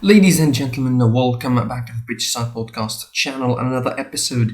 Ladies and gentlemen, welcome back to the Pitch Side Podcast channel and another episode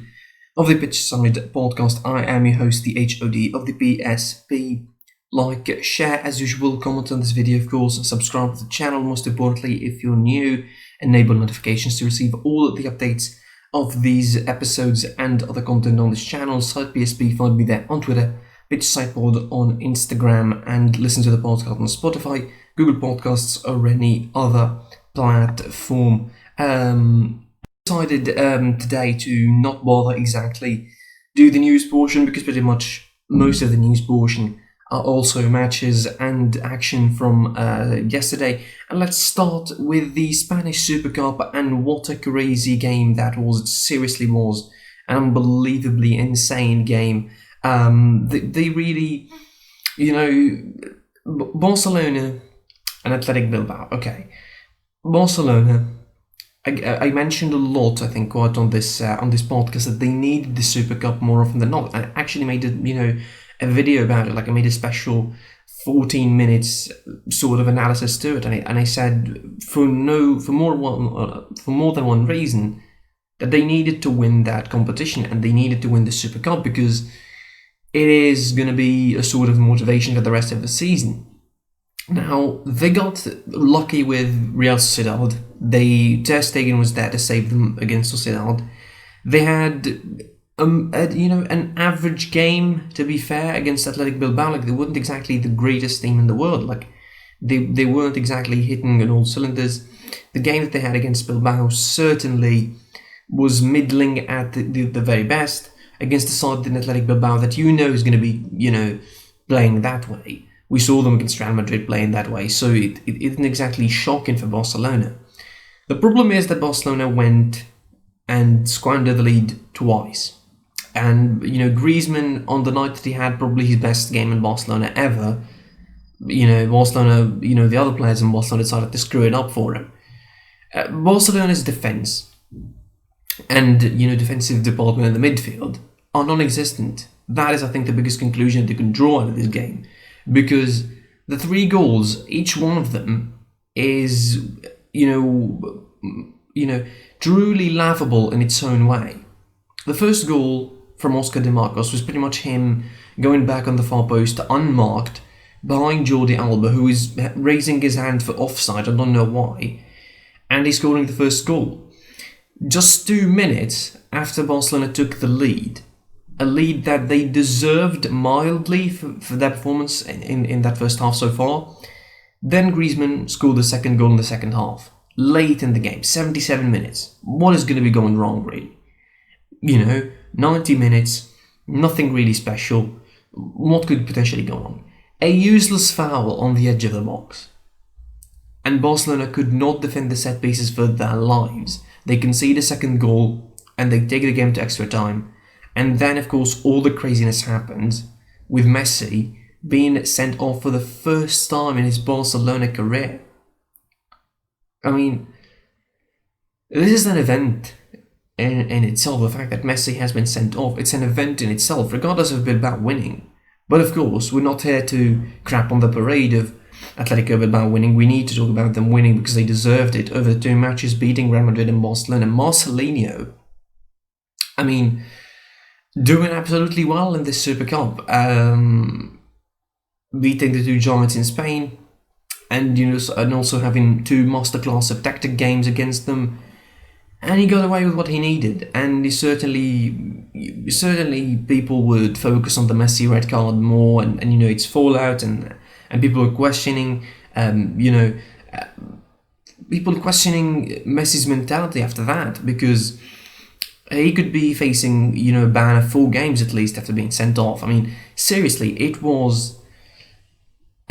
of the Pitch Side Podcast. I am your host, the HOD of the PSP. Like, share as usual, comment on this video, of course, subscribe to the channel. Most importantly, if you're new, enable notifications to receive all the updates of these episodes and other content on this channel. Site PSP, find me there on Twitter, Pitch Side Pod on Instagram, and listen to the podcast on Spotify, Google Podcasts, or any other platform. Decided today to not bother exactly do the news portion because pretty much most of the news portion are also matches and action from yesterday. And let's start with the Spanish Super Cup, and what a crazy game that was. It seriously was an unbelievably insane game. They really, Barcelona and Athletic Bilbao. Okay, Barcelona. I mentioned a lot, I think, quite on this podcast, that they needed the Super Cup more often than not. I actually made a video about it. Like, I made a special 14 minutes sort of analysis to it, and I said for more than one reason that they needed to win that competition and they needed to win the Super Cup, because it is going to be a sort of motivation for the rest of the season. Now, they got lucky with Real Sociedad. Ter Stegen was there to save them against Sociedad. They had an average game, to be fair, against Athletic Bilbao. Like, they weren't exactly the greatest team in the world. Like, they weren't exactly hitting on all cylinders. The game that they had against Bilbao certainly was middling at the very best, against the side in Athletic Bilbao that is going to be, playing that way. We saw them against Real Madrid playing that way, so it isn't exactly shocking for Barcelona. The problem is that Barcelona went and squandered the lead twice. And, Griezmann, on the night that he had probably his best game in Barcelona ever, Barcelona, the other players in Barcelona decided to screw it up for him. Barcelona's defence and, defensive department in the midfield are non-existent. That is, I think, the biggest conclusion that you can draw out of this game. Because the 3 goals, each one of them is, truly laughable in its own way. The first goal from Oscar De Marcos was pretty much him going back on the far post unmarked behind Jordi Alba, who is raising his hand for offside, I don't know why, and he's scoring the first goal. Just 2 minutes after Barcelona took the lead, a lead that they deserved mildly for their performance in that first half so far. Then Griezmann scored the second goal in the second half, late in the game, 77 minutes. What is going to be going wrong, really? 90 minutes, nothing really special. What could potentially go wrong? A useless foul on the edge of the box. And Barcelona could not defend the set pieces for their lives. They concede a second goal, and they take the game to extra time. And then, of course, all the craziness happens with Messi being sent off for the first time in his Barcelona career. I mean, this is an event in itself. The fact that Messi has been sent off, it's an event in itself, regardless of Bilbao winning. But of course, we're not here to crap on the parade of Atletico Bilbao winning. We need to talk about them winning because they deserved it over the 2 matches, beating Real Madrid and Barcelona. Marcelinho, I mean, doing absolutely well in this Super Cup, beating the 2 giants in Spain, and also having 2 masterclass of tactic games against them, and he got away with what he needed. And he certainly people would focus on the Messi red card more, and its fallout, and people were questioning, people questioning Messi's mentality after that, because he could be facing, a ban of 4 games at least after being sent off. I mean, seriously, it was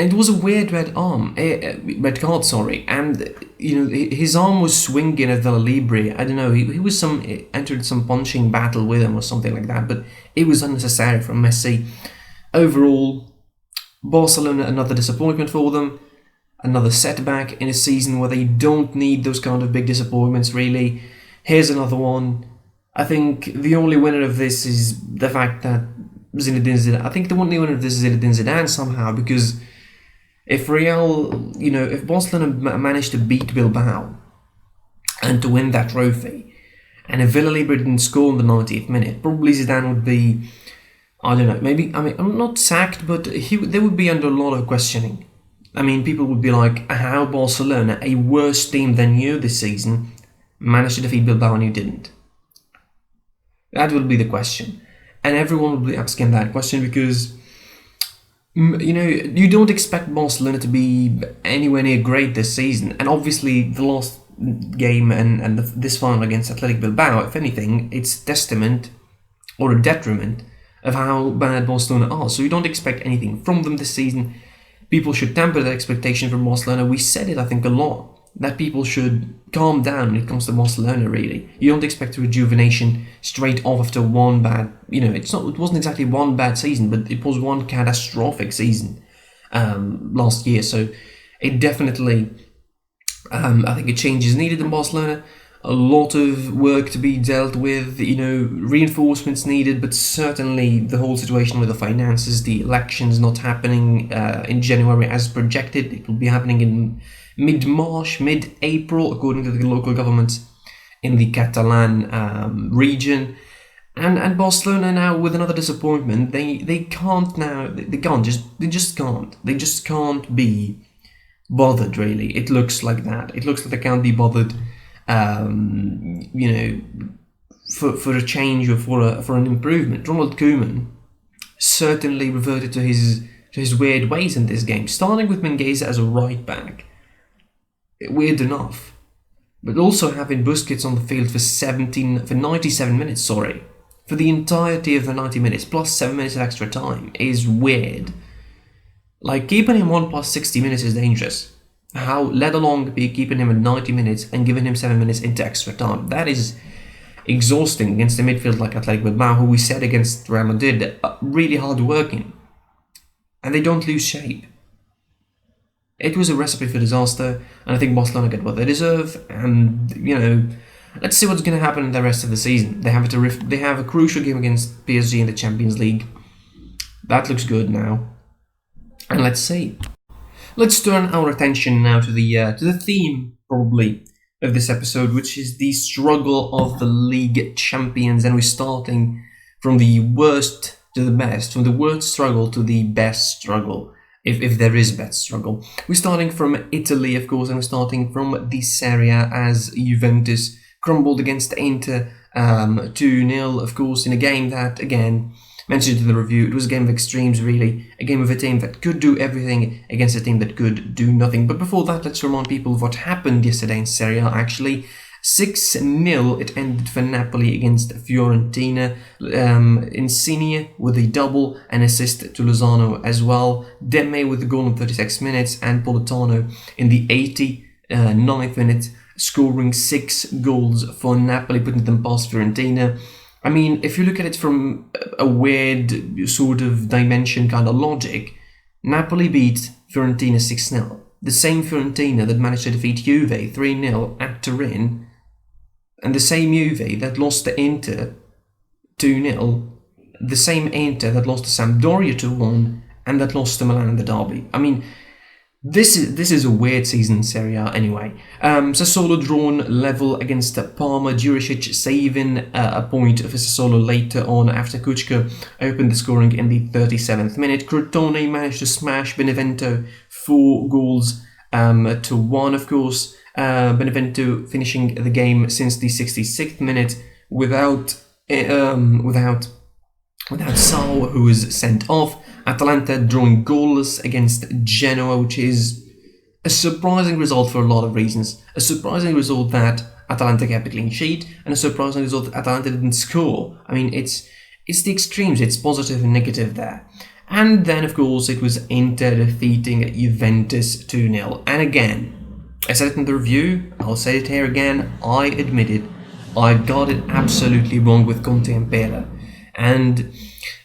a weird red card, and his arm was swinging at Villa Libre. I don't know, he was entered some punching battle with him or something like that, but it was unnecessary from Messi. Overall, Barcelona, another disappointment for them, another setback in a season where they don't need those kind of big disappointments, really. Here's another one. I think the only winner of this is the fact that Zinedine Zidane. I think the only winner of this is Zinedine Zidane somehow, because if Barcelona managed to beat Bilbao, and to win that trophy. And if Villalobos didn't score in the 90th minute, probably Zidane would be, I don't know, maybe, I mean, I'm not sacked, but they would be under a lot of questioning. I mean, people would be like, how Barcelona, a worse team than you this season, managed to defeat Bilbao and you didn't? That would be the question. And everyone will be asking that question because, you know, you don't expect Barcelona to be anywhere near great this season. And obviously, the last game and this final against Athletic Bilbao, if anything, it's testament or a detriment of how bad Barcelona are. So you don't expect anything from them this season. People should temper their expectation from Barcelona. We said it, I think, a lot, that people should calm down when it comes to Barcelona, really. You don't expect a rejuvenation straight off after one bad, you know, it wasn't exactly one bad season, but it was one catastrophic season last year. So it definitely, I think a change is needed in Barcelona. A lot of work to be dealt with, you know, reinforcements needed, but certainly the whole situation with the finances, the elections not happening in January as projected. It will be happening in mid-March, mid-April, according to the local governments in the Catalan region. And Barcelona now, with another disappointment, they just can't be bothered, really. It looks like that. It looks like they can't be bothered, you know, for a change or for an improvement. Ronald Koeman certainly reverted to his weird ways in this game, starting with Mingueza as a right back. Weird enough, but also having Busquets on the field for 97 minutes. For the entirety of the 90 minutes plus 7 minutes of extra time is weird. Like, keeping him on past 60 minutes is dangerous. How, let alone be keeping him at 90 minutes and giving him 7 minutes into extra time. That is exhausting against a midfield like Athletic Bilbao, who we said against Real Madrid, really hard working. And they don't lose shape. It was a recipe for disaster, and I think Barcelona get what they deserve. And, you know, let's see what's going to happen in the rest of the season. They have a crucial game against PSG in the Champions League. That looks good now. And let's see. Let's turn our attention now to the theme, probably, of this episode, which is the struggle of the league champions. And we're starting from the worst to the best, from the worst struggle to the best struggle, if there is a best struggle. We're starting from Italy, of course, and we're starting from the Serie A as Juventus crumbled against Inter 2-0, of course, in a game that, again, mentioned in the review, it was a game of extremes, really. A game of a team that could do everything against a team that could do nothing. But before that, let's remind people of what happened yesterday in Serie A, actually. 6-0 it ended for Napoli against Fiorentina. Insigne with a double, and assist to Lozano as well. Demme with the goal in 36 minutes, and Politano in the 89th minute, scoring 6 goals for Napoli, putting them past Fiorentina. I mean, if you look at it from a weird sort of dimension kind of logic, Napoli beat Fiorentina 6-0. The same Fiorentina that managed to defeat Juve 3-0 at Turin, and the same Juve that lost to Inter 2-0, the same Inter that lost to Sampdoria 2-1, and that lost to Milan in the derby. I mean, this is a weird season in Serie A anyway. Sassuolo drawn level against Parma, Juricic saving a point for Sassuolo later on after Kučka opened the scoring in the 37th minute. Crotone managed to smash Benevento 4 goals to 1, of course. Benevento finishing the game since the 66th minute without Sao, who was sent off. Atalanta drawing goalless against Genoa, which is a surprising result for a lot of reasons. A surprising result that Atalanta kept a clean sheet, and a surprising result that Atalanta didn't score. I mean, it's the extremes, it's positive and negative there. And then, of course, it was Inter defeating Juventus 2-0. And again, I said it in the review, I'll say it here again, I admit it, I got it absolutely wrong with Conte and Pirlo. And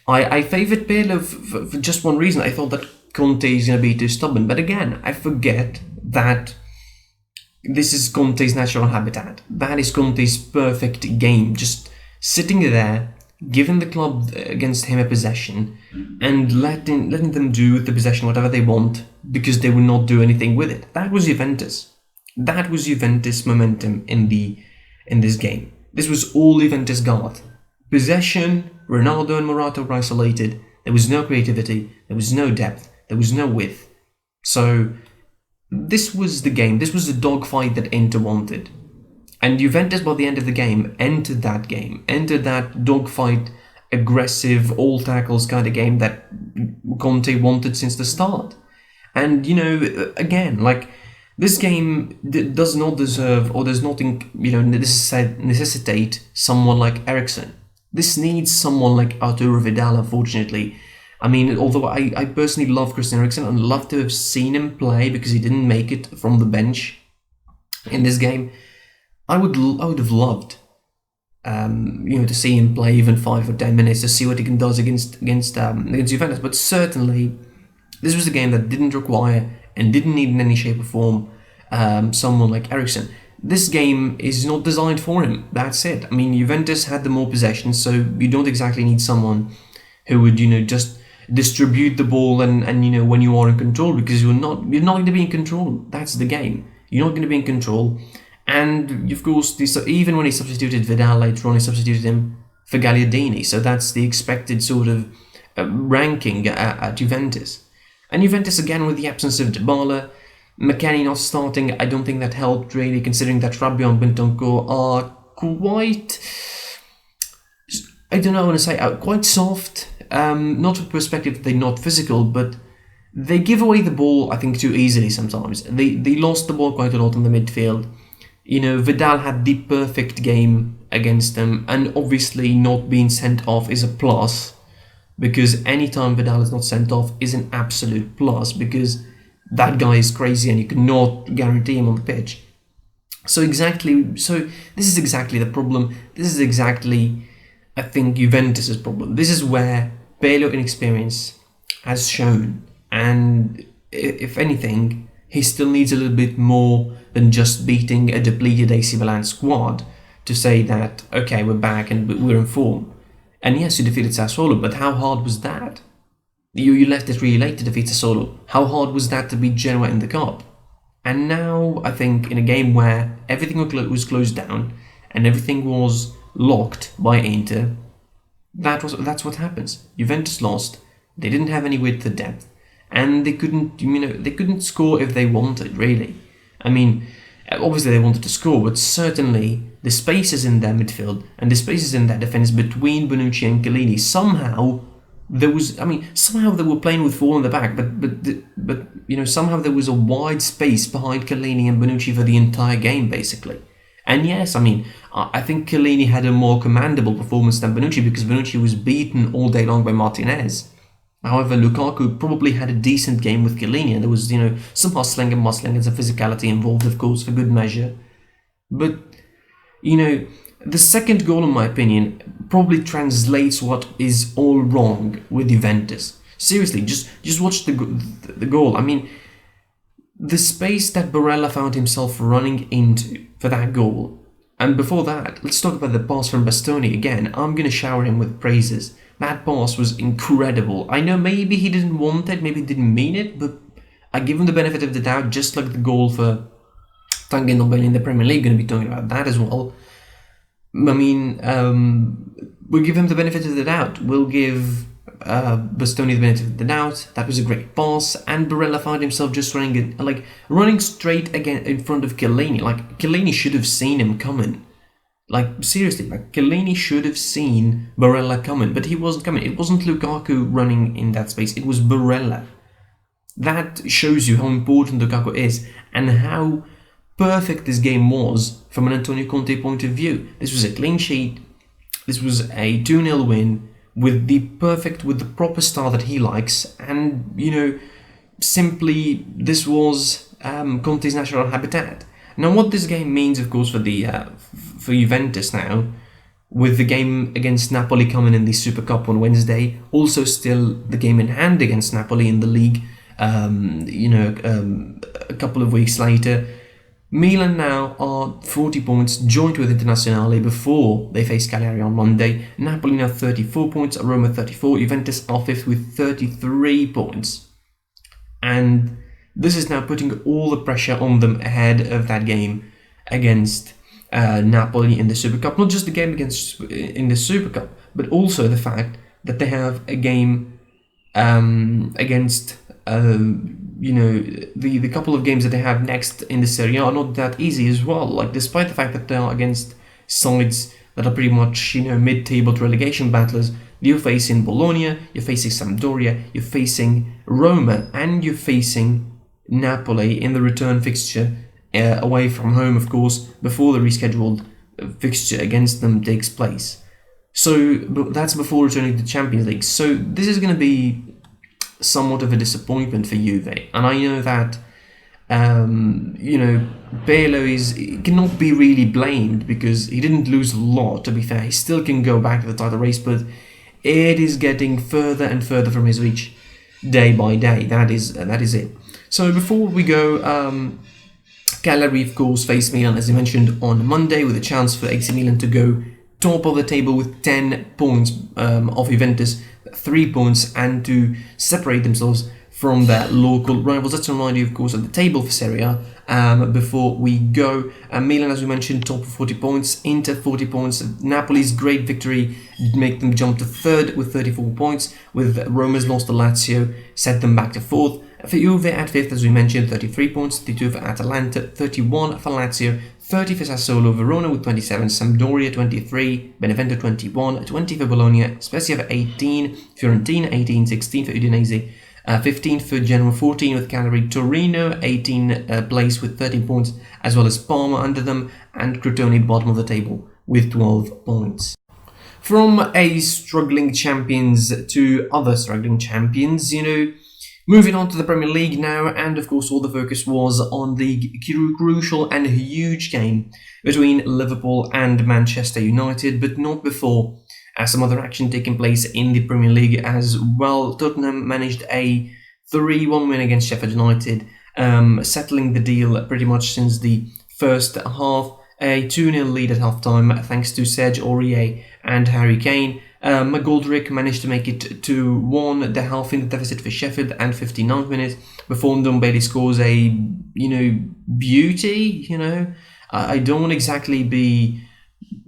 I favoured Pirlo for just one reason. I thought that Conte is going to be too stubborn. But again, I forget that this is Conte's natural habitat. That is Conte's perfect game. Just sitting there, giving the club against him a possession, and letting them do with the possession whatever they want, because they will not do anything with it. That was Juventus. That was Juventus' momentum in this game. This was all Juventus got. Possession, Ronaldo and Morata were isolated. There was no creativity, there was no depth, there was no width. So this was the game, this was the dogfight that Inter wanted. And Juventus, by the end of the game, entered that dogfight, aggressive, all tackles kind of game that Conte wanted since the start. And, again, like, this game does not deserve, or does not, necessitate someone like Eriksen. This needs someone like Arturo Vidal, unfortunately. I mean, although I personally love Christian Eriksen and love to have seen him play because he didn't make it from the bench in this game, I would have loved, to see him play even 5 or 10 minutes to see what he can does against Juventus. But certainly, this was a game that didn't require and didn't need in any shape or form someone like Eriksen. This game is not designed for him. That's it. I mean, Juventus had the more possession, so you don't exactly need someone who would, just distribute the ball and when you are in control, because you're not going to be in control. That's the game. You're not going to be in control. And of course, even when he substituted Vidal later on, he substituted him for Gagliardini. So that's the expected sort of ranking at Juventus. And Juventus, again, with the absence of Dybala, McKennie not starting, I don't think that helped really, considering that Rabiot and Bentancur are quite, I don't know, I want to say, quite soft. Not from the perspective that they're not physical, but they give away the ball, I think, too easily sometimes. They lost the ball quite a lot in the midfield. Vidal had the perfect game against them, and obviously not being sent off is a plus, because anytime Vidal is not sent off is an absolute plus, because that guy is crazy and you cannot guarantee him on the pitch. So this is exactly the problem. This is exactly, I think, Juventus' problem. This is where Pirlo inexperience has shown, and if anything, he still needs a little bit more than just beating a depleted AC Milan squad to say that, okay, we're back and we're in form. And yes, you defeated Sassuolo, but how hard was that? You left it really late to defeat Sassuolo. How hard was that to beat Genoa in the cup? And now, I think, in a game where everything was closed down and everything was locked by Inter, that's what happens. Juventus lost. They didn't have any width or depth, and they couldn't score if they wanted, really. I mean, obviously they wanted to score, but certainly the spaces in their midfield and the spaces in their defense between Bonucci and Chiellini, somehow they were playing with 4 in the back, but somehow there was a wide space behind Chiellini and Bonucci for the entire game, basically. And yes, I think Chiellini had a more commendable performance than Bonucci, because Bonucci was beaten all day long by Martinez. However, Lukaku probably had a decent game with Chiellini, and there was, some hustling and muscling and some physicality involved, of course, for good measure. But, the second goal, in my opinion, probably translates what is all wrong with Juventus. Seriously, just watch the goal. I mean, the space that Barella found himself running into for that goal. And before that, let's talk about the pass from Bastoni again. I'm going to shower him with praises. That pass was incredible. I know maybe he didn't want it, maybe he didn't mean it, but I give him the benefit of the doubt, just like the goal for Tanguy Ndombele in the Premier League. Going to be talking about that as well. We'll give him the benefit of the doubt. We'll give Bastoni the benefit of the doubt. That was a great pass, and Barella found himself just running straight again in front of Chiellini. Like, Chiellini should have seen him coming. Like, seriously, Chiellini should have seen Barella coming, but he wasn't coming. It wasn't Lukaku running in that space, it was Barella. That shows you how important Lukaku is, and how perfect this game was from an Antonio Conte point of view. This was a clean sheet. This was a 2-0 win with the proper style that he likes, and simply this was Conte's natural habitat. Now, what this game means, of course, for Juventus now, with the game against Napoli coming in the Super Cup on Wednesday, also still the game in hand against Napoli in the league, a couple of weeks later. Milan now are 40 points, joint with Internazionale before they face Cagliari on Monday. Napoli now 34 points, Roma 34, Juventus are 5th with 33 points. And This is now putting all the pressure on them ahead of that game against Napoli in the Super Cup. Not just the game in the Super Cup, but also the fact that they have a game against the couple of games that they have next in the Serie A are not that easy as well. Like, despite the fact that they are against sides that are pretty much mid-table relegation battlers, you're facing Bologna, you're facing Sampdoria, you're facing Roma, and you're facing Napoli in the return fixture away from home, of course, before the rescheduled fixture against them takes place. So that's before returning to the Champions League. So this is going to be somewhat of a disappointment for Juve, and I know that Pirlo cannot be really blamed because he didn't lose a lot. To be fair, he still can go back to the title race, but it is getting further and further from his reach day by day. That is it. So before we go, Cagliari, of course, faced Milan, as I mentioned, on Monday, with a chance for AC Milan to go top of the table with 10 points of Juventus, 3 points, and to separate themselves from their local rivals. Let's remind you, of course, of the table for Serie A before we go. Milan, as we mentioned, top of 40 points, Inter 40 points. Napoli's great victory make them jump to third with 34 points, with Roma's loss to Lazio set them back to fourth. For Juve at fifth, as we mentioned, 33 points, 32 for Atalanta, 31 for Lazio, 30 for Sassuolo, Verona with 27, Sampdoria 23, Benevento 21, 20 for Bologna, Spezia for 18, Fiorentina 18, 16 for Udinese, 15 for Genoa, 14 with Cagliari, Torino 18 place with 13 points, as well as Parma under them, and Crotone bottom of the table with 12 points. From a struggling champions to other struggling champions, moving on to the Premier League now, and of course all the focus was on the crucial and huge game between Liverpool and Manchester United, but not before some other action taking place in the Premier League as well. Tottenham managed a 3-1 win against Sheffield United, settling the deal pretty much since the first half. A 2-0 lead at halftime thanks to Serge Aurier and Harry Kane. McGoldrick managed to make it to 1, the half in the deficit for Sheffield, and 59th minute before Ndombele scores a beauty. I don't want to exactly be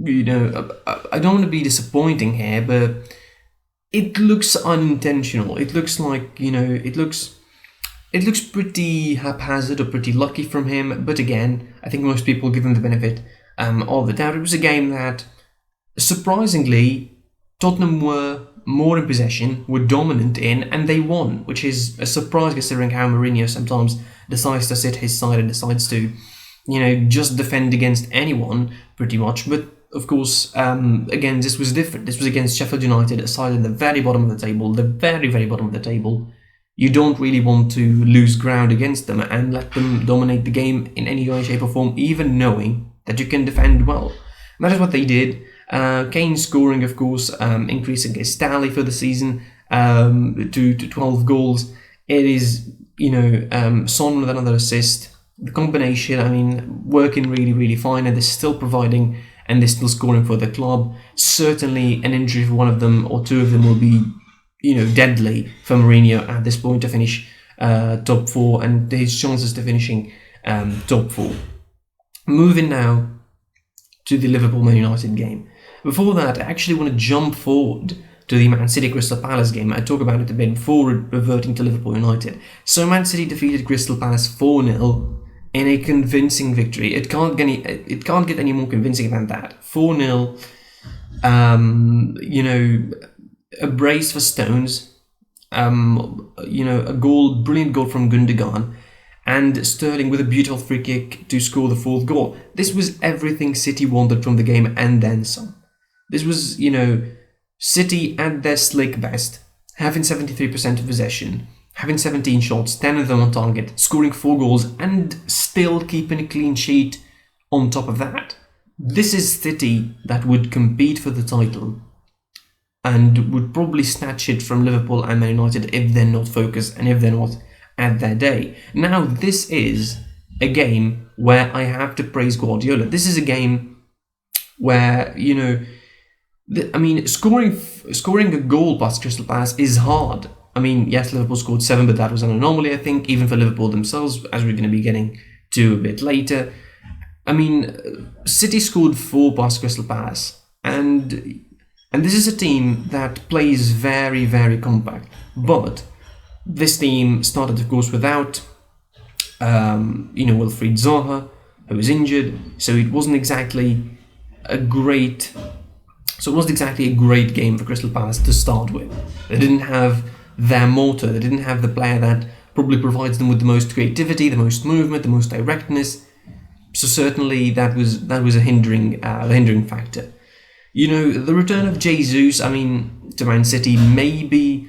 I don't want to be disappointing here, but it looks unintentional. It looks like it looks pretty haphazard or pretty lucky from him. But again, I think most people give him the benefit of the doubt. It was a game that, surprisingly, Tottenham were more in possession, were dominant in, and they won, which is a surprise considering how Mourinho sometimes decides to sit his side and decides to, just defend against anyone, pretty much. But, of course, again, this was different. This was against Sheffield United, a side at the very bottom of the table, the very, very bottom of the table. You don't really want to lose ground against them and let them dominate the game in any way, shape or form, even knowing that you can defend well. And that is what they did. Kane scoring, of course, increasing his tally for the season to 12 goals. It is, Son with another assist. The combination, working really, really fine, and they're still providing and they're still scoring for the club. Certainly an injury for one of them or two of them will be, deadly for Mourinho at this point to finish top 4 and his chances to finishing top 4. Moving now to the Liverpool-Man United game. Before that, I actually want to jump forward to the Man City Crystal Palace game. I talk about it a bit before reverting to Liverpool United. So Man City defeated Crystal Palace 4-0 in a convincing victory. It can't get any more convincing than that. 4-0. A brace for Stones. A brilliant goal from Gundogan, and Sterling with a beautiful free kick to score the 4th goal. This was everything City wanted from the game and then some. This was, City at their slick best, having 73% of possession, having 17 shots, 10 of them on target, scoring 4 goals, and still keeping a clean sheet on top of that. This is City that would compete for the title and would probably snatch it from Liverpool and Man United if they're not focused and if they're not at their day. Now, this is a game where I have to praise Guardiola. This is a game where, scoring a goal past Crystal Palace is hard. I mean, yes, Liverpool scored 7, but that was an anomaly, I think, even for Liverpool themselves, as we're going to be getting to a bit later. I mean, City scored 4 past Crystal Palace, and this is a team that plays very, very compact. But this team started, of course, without, Wilfried Zaha, who was injured, so it wasn't exactly a great game for Crystal Palace to start with. They didn't have their motor, they didn't have the player that probably provides them with the most creativity, the most movement, the most directness. So certainly that was a hindering factor. The return of Jesus, to Man City, maybe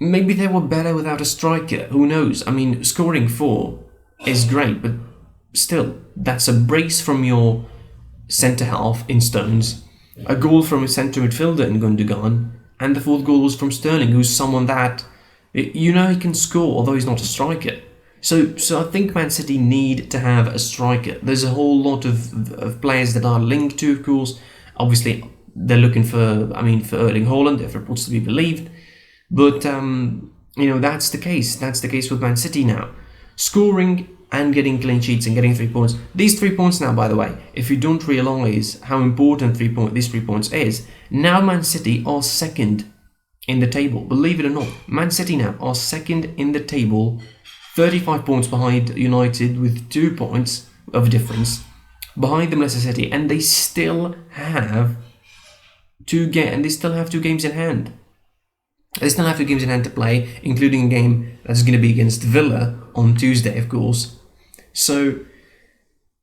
they were better without a striker. Who knows? Scoring 4 is great, but still, that's a brace from your centre half in Stones, a goal from a centre midfielder in Gundogan, and the 4th goal was from Sterling, who's someone that, he can score, although he's not a striker. So I think Man City need to have a striker. There's a whole lot of players that are linked to, of course. Obviously, they're looking for Erling Haaland, if reports to be believed. But, that's the case. That's the case with Man City now. Scoring and getting clean sheets and getting 3 points. These 3 points now, by the way, if you don't realise how important these 3 points is, now Man City are second in the table. Believe it or not, Man City now are second in the table, 35 points behind United with 2 points of difference. Behind them, Leicester City, and they still have 2 games in hand. They still have 2 games in hand to play, including a game that's going to be against Villa on Tuesday, of course. So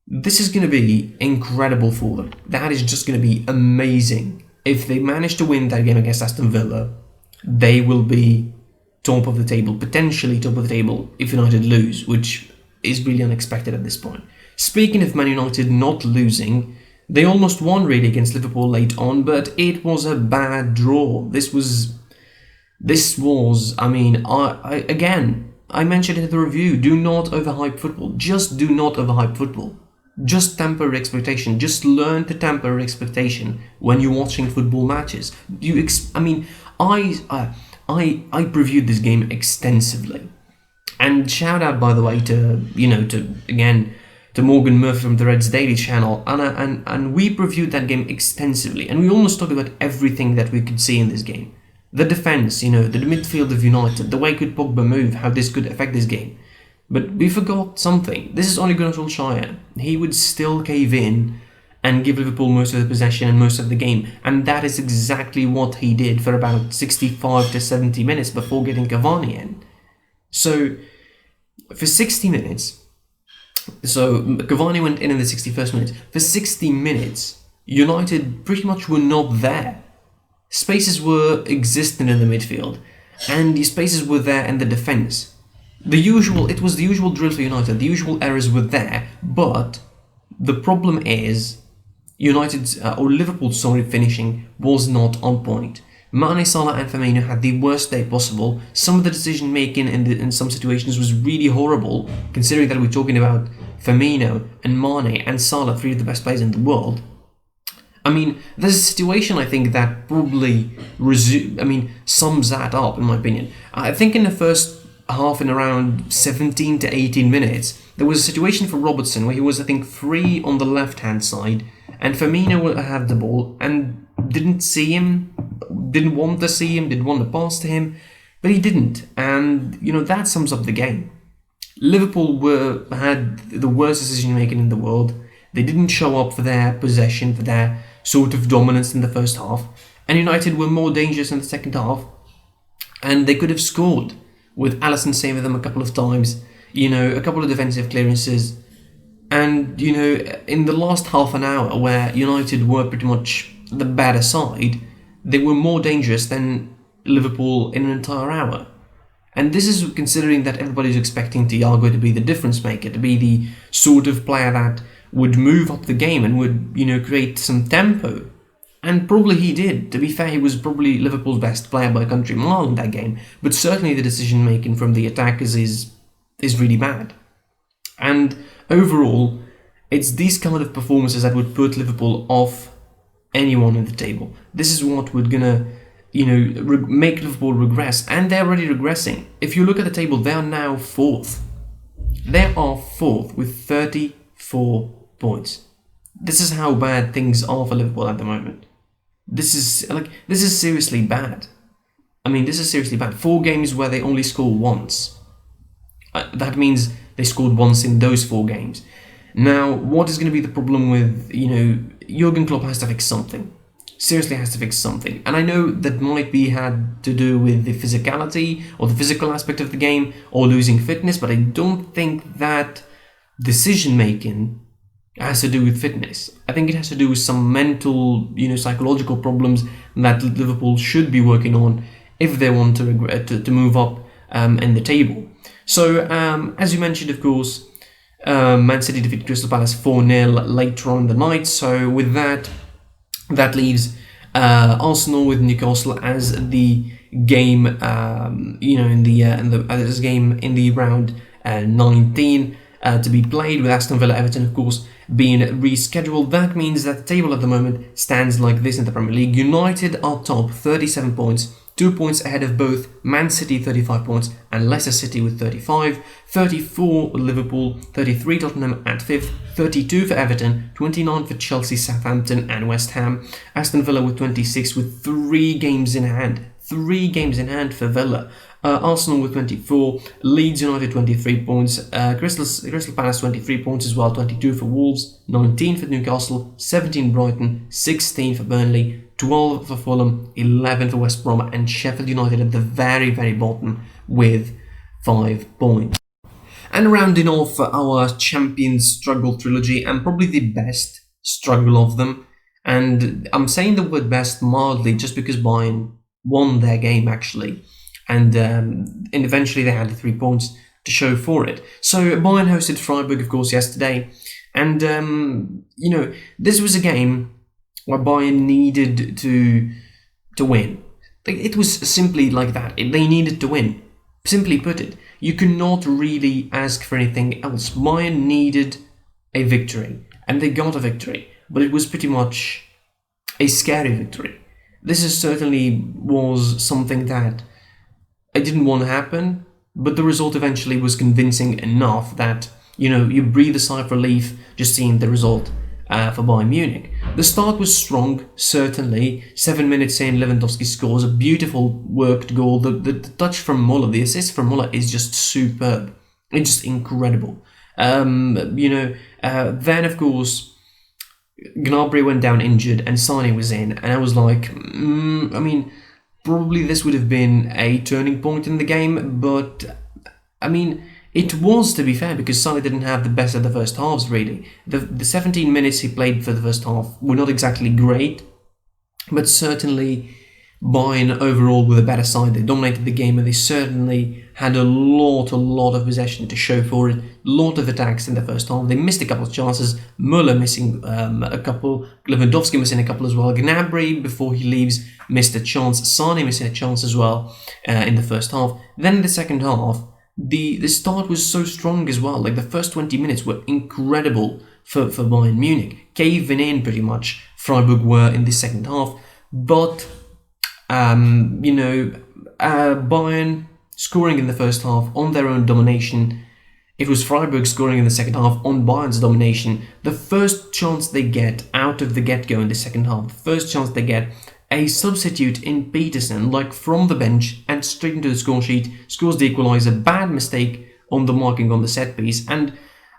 this is going to be incredible for them. That is just going to be amazing. If they manage to win that game against Aston Villa, they will be top of the table, potentially top of the table if United lose, which is really unexpected at this point. Speaking of Man United not losing, they almost won really against Liverpool late on, but it was a bad draw. This was, I mentioned it in the review, do not overhype football. Just do not overhype football. Just temper expectation. Just learn to temper expectation when you're watching football matches. I previewed this game extensively, and shout out, by the way, to Morgan Murphy from the Reds Daily channel, and we previewed that game extensively, and we almost talked about everything that we could see in this game. The defense, the midfield of United, the way could Pogba move, how this could affect this game. But we forgot something. This is Ole Gunnar Solskjaer. He would still cave in and give Liverpool most of the possession and most of the game. And that is exactly what he did for about 65 to 70 minutes before getting Cavani in. So, for 60 minutes, Cavani went in the 61st minute. For 60 minutes, United pretty much were not there. Spaces were existing in the midfield, and the spaces were there in the defence. It was the usual drill for United. The usual errors were there, but the problem is Liverpool's finishing was not on point. Mane, Salah and Firmino had the worst day possible. Some of the decision making in some situations was really horrible, considering that we're talking about Firmino and Mane and Salah, 3 of the best players in the world. There's a situation I think that probably sums that up, in my opinion. I think in the first half, in around 17 to 18 minutes, there was a situation for Robertson where he was, I think, free on the left-hand side, and Firmino had the ball and didn't see him, didn't want to see him, didn't want to pass to him, but he didn't, and that sums up the game. Liverpool had the worst decision making in the world. They didn't show up for their possession, for their sort of dominance in the first half, and United were more dangerous in the second half, and they could have scored with Alisson saving them a couple of times, a couple of defensive clearances, and in the last half an hour where United were pretty much the better side, they were more dangerous than Liverpool in an entire hour. And this is considering that everybody's expecting Thiago to be the difference maker, to be the sort of player that would move up the game and would, create some tempo. And probably he did. To be fair, he was probably Liverpool's best player by a country mile in that game. But certainly the decision making from the attackers is really bad. And overall, it's these kind of performances that would put Liverpool off anyone in the table. This is what would gonna make Liverpool regress, and they're already regressing. If you look at the table, they are now fourth. They are fourth with 34 points. This is how bad things are for Liverpool at the moment. This is seriously bad. I mean, this is seriously bad. 4 games where they only score once. That means they scored once in those 4 games. Now, what is going to be the problem with, Jurgen Klopp has to fix something. Seriously has to fix something. And I know that might be had to do with the physicality or the physical aspect of the game or losing fitness, but I don't think that decision making has to do with fitness. I think it has to do with some mental, psychological problems that Liverpool should be working on if they want to move up in the table. So, as you mentioned, of course, Man City defeated Crystal Palace 4-0 later on in the night. So with that leaves Arsenal with Newcastle as the game, in the round 19 to be played, with Aston Villa Everton, of course, being rescheduled. That means that the table at the moment stands like this in the Premier League. United are top, 37 points, 2 points ahead of both Man City, 35 points, and Leicester City with 35, 34 Liverpool, 33 Tottenham at 5th, 32 for Everton, 29 for Chelsea, Southampton, and West Ham. Aston Villa with 26 with 3 games in hand. 3 games in hand for Villa. Arsenal with 24, Leeds United 23 points, Crystal Palace 23 points as well, 22 for Wolves, 19 for Newcastle, 17 Brighton, 16 for Burnley, 12 for Fulham, 11 for West Brom, and Sheffield United at the very, very bottom with 5 points. And rounding off our Champions Struggle trilogy, and probably the best struggle of them, and I'm saying the word best mildly just because Bayern won their game actually, and eventually they had the 3 points to show for it. So Bayern hosted Freiburg, of course, yesterday, and this was a game where Bayern needed to win. It was simply like that. They needed to win. Simply put it, you cannot really ask for anything else. Bayern needed a victory, and they got a victory, but it was pretty much a scary victory. This is certainly was something that I didn't want to happen, but the result eventually was convincing enough that, you breathe a sigh of relief just seeing the result for Bayern Munich. The start was strong, certainly. 7 minutes in, Lewandowski scores a beautiful worked goal. The touch from Müller, the assist from Müller is just superb. It's just incredible. Then, of course, Gnabry went down injured and Sane was in, and I was like, probably this would have been a turning point in the game, but it was, to be fair, because Sane didn't have the best of the first halves, really. The 17 minutes he played for the first half were not exactly great, but certainly Bayern overall were the better side. They dominated the game, and they certainly had a lot of possession to show for it. A lot of attacks in the first half. They missed a couple of chances. Müller missing a couple. Lewandowski missing a couple as well. Gnabry, before he leaves, missed a chance. Sane missing a chance as well in the first half. Then in the second half, the start was so strong as well. Like the first 20 minutes were incredible for Bayern Munich. Caving in pretty much, Freiburg were in the second half. But, Bayern scoring in the first half on their own domination. It was Freiburg scoring in the second half on Bayern's domination. The first chance they get out of the get-go in the second half, the first chance they get, a substitute in Peterson, like from the bench and straight into the score sheet, scores the equaliser. Bad mistake on the marking on the set piece. And,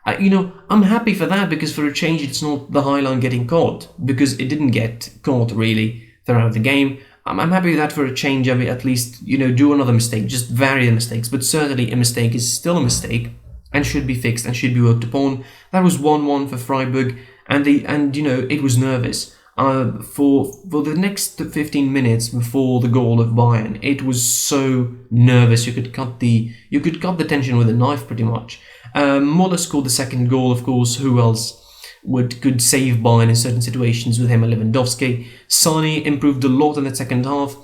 I'm happy for that, because for a change it's not the high line getting caught, because it didn't get caught really throughout the game. I'm happy with that for a change. I mean, at least, do another mistake, just vary the mistakes. But certainly a mistake is still a mistake and should be fixed and should be worked upon. That was 1-1 for Freiburg, and it was nervous. For the next 15 minutes before the goal of Bayern, it was so nervous. You could cut the tension with a knife pretty much. Müller scored the second goal, of course. Who else could save Bayern in certain situations with him and Lewandowski? Sane improved a lot in the second half,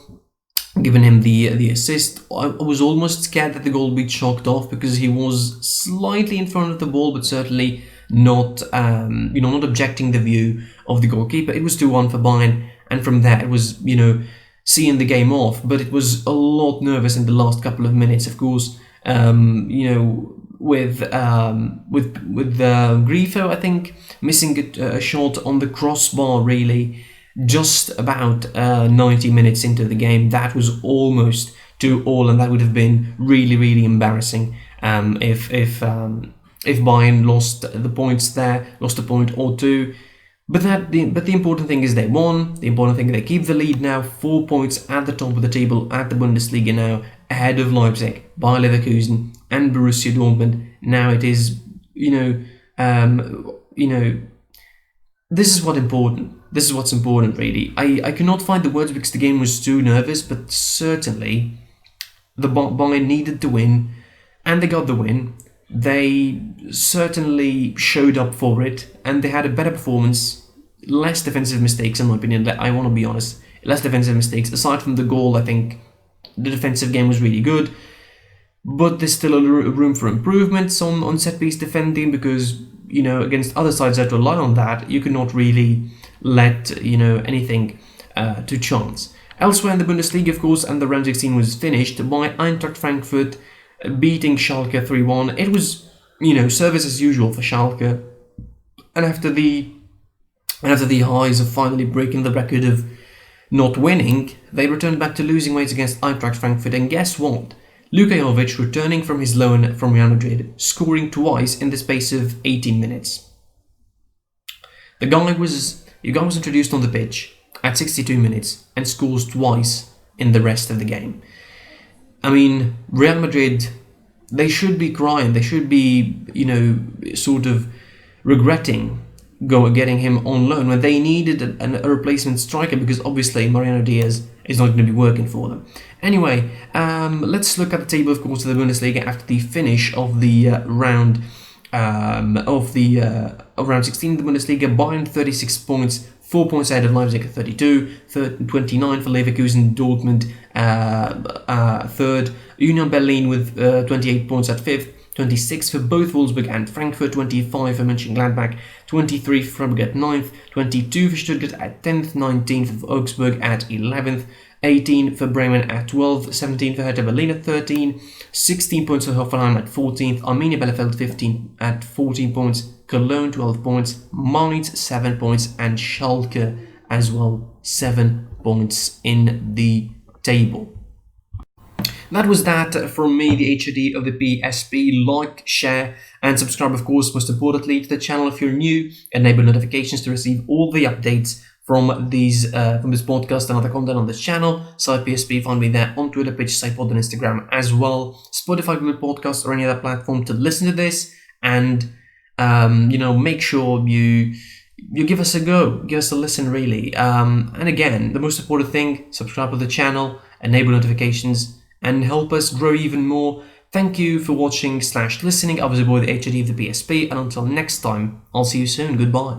giving him the assist. I was almost scared that the goal would be chalked off, because he was slightly in front of the ball, but certainly not objecting the view of the goalkeeper. It was 2-1 for Bayern, and from there it was, seeing the game off, but it was a lot nervous in the last couple of minutes, of course. With Grifo, I think, missing a shot on the crossbar, really, just about 90 minutes into the game. That was almost 2-2, and that would have been really, really embarrassing if Bayern lost the points there, lost a point or two. But the important thing is they won. The important thing is they keep the lead now, 4 points at the top of the table at the Bundesliga now, ahead of Leipzig, Bayer Leverkusen, and Borussia Dortmund. Now it is, this is what's important. This is what's important, really. I cannot find the words because the game was too nervous, but certainly the Bayern needed to win, and they got the win. They certainly showed up for it, and they had a better performance, less defensive mistakes, in my opinion. I want to be honest, less defensive mistakes. Aside from the goal, I think the defensive game was really good, but there's still a room for improvements on set-piece defending, because, against other sides that rely on that, you cannot really let, anything to chance. Elsewhere in the Bundesliga, of course, and the round 16 was finished by Eintracht Frankfurt beating Schalke 3-1. It was, service as usual for Schalke. And after the highs of finally breaking the record of not winning, they returned back to losing ways against Eintracht Frankfurt. And guess what? Luka Jovic returning from his loan from Real Madrid, scoring twice in the space of 18 minutes. The guy was introduced on the pitch at 62 minutes and scores twice in the rest of the game. I mean, Real Madrid, they should be crying. They should be, sort of regretting getting him on loan when they needed a replacement striker, because obviously Mariano Diaz is not going to be working for them. Anyway, let's look at the table, of course, of the Bundesliga after the finish of the round 16 in the Bundesliga. Bayern 36 points. 4 points ahead of Leipzig at 32, 29 for Leverkusen, Dortmund third, Union Berlin with 28 points at 5th, 26 for both Wolfsburg and Frankfurt, 25 for Mönchengladbach, 23 for Freiburg at 9th, 22 for Stuttgart at 10th, 19 for Augsburg at 11th, 18 for Bremen at 12th, 17 for Hertha Berlin at 13, 16 points for Hoffenheim at 14th, Arminia Bielefeld 15 at 14 points, Cologne 12 points, Mainz 7 points, and Schalke as well 7 points in the table. That was that from me, the HOD of the PSP. Like, share, and subscribe, of course, most importantly, to the channel if you're new. Enable notifications to receive all the updates from this podcast and other content on this channel. Site PSP, find me there on Twitter, page SitePod, and Instagram as well. Spotify, Google Podcasts, or any other platform to listen to this. And make sure you give us a go, give us a listen, really. And again, the most important thing, subscribe to the channel, enable notifications, and help us grow even more. Thank you for watching / listening. I was your boy, the HOD of the PSP, and until next time, I'll see you soon. Goodbye.